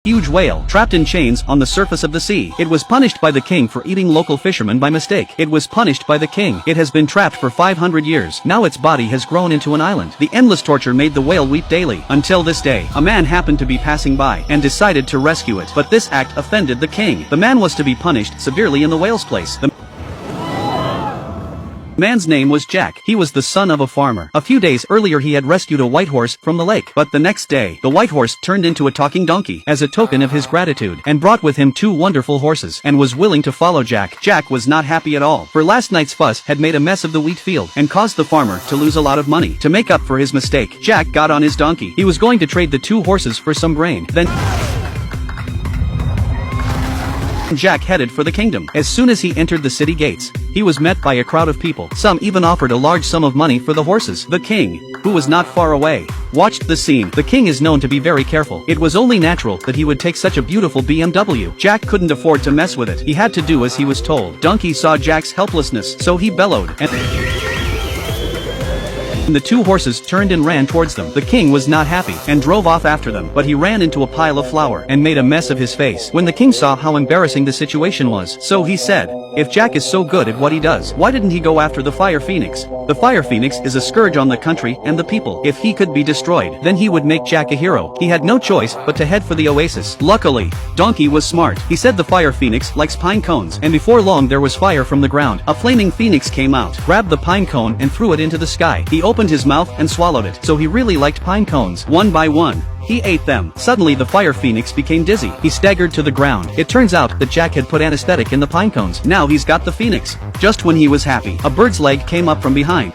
Huge whale, trapped in chains on the surface of the sea. It was punished by the king for eating local fishermen by mistake. It was punished by the king. It has been trapped for 500 years. Now its body has grown into an island. The endless torture made the whale weep daily. Until this day, a man happened to be passing by and decided to rescue it. But this act offended the king. The man was to be punished severely in the whale's place. The man's name was Jack. He was the son of a farmer. A few days earlier he had rescued a white horse from the lake. But the next day, the white horse turned into a talking donkey as a token of his gratitude and brought with him 2 wonderful horses and was willing to follow Jack. Jack was not happy at all, for last night's fuss had made a mess of the wheat field and caused the farmer to lose a lot of money. To make up for his mistake, Jack got on his donkey. He was going to trade the 2 horses for some grain. Then Jack headed for the kingdom. As soon as he entered the city gates, he was met by a crowd of people. Some even offered a large sum of money for the horses. The king, who was not far away, watched the scene. The king is known to be very careful. It was only natural that he would take such a beautiful BMW. Jack couldn't afford to mess with it. He had to do as he was told. Donkey saw Jack's helplessness, so he bellowed, and the 2 horses turned and ran towards them. The king was not happy and drove off after them, but he ran into a pile of flour and made a mess of his face. When the king saw how embarrassing the situation was, so he said, "If Jack is so good at what he does, why didn't he go after the fire phoenix? The fire phoenix is a scourge on the country and the people. If he could be destroyed, then he would make Jack a hero." He had no choice but to head for the oasis. Luckily, Donkey was smart. He said the fire phoenix likes pine cones, and before long there was fire from the ground. A flaming phoenix came out, grabbed the pine cone and threw it into the sky. He opened his mouth and swallowed it, so he really liked pine cones. One by one, he ate them. Suddenly the fire phoenix became dizzy. He staggered to the ground. It turns out that Jack had put anesthetic in the pine cones. Now he's got the phoenix. Just when he was happy, a bird's leg came up from behind.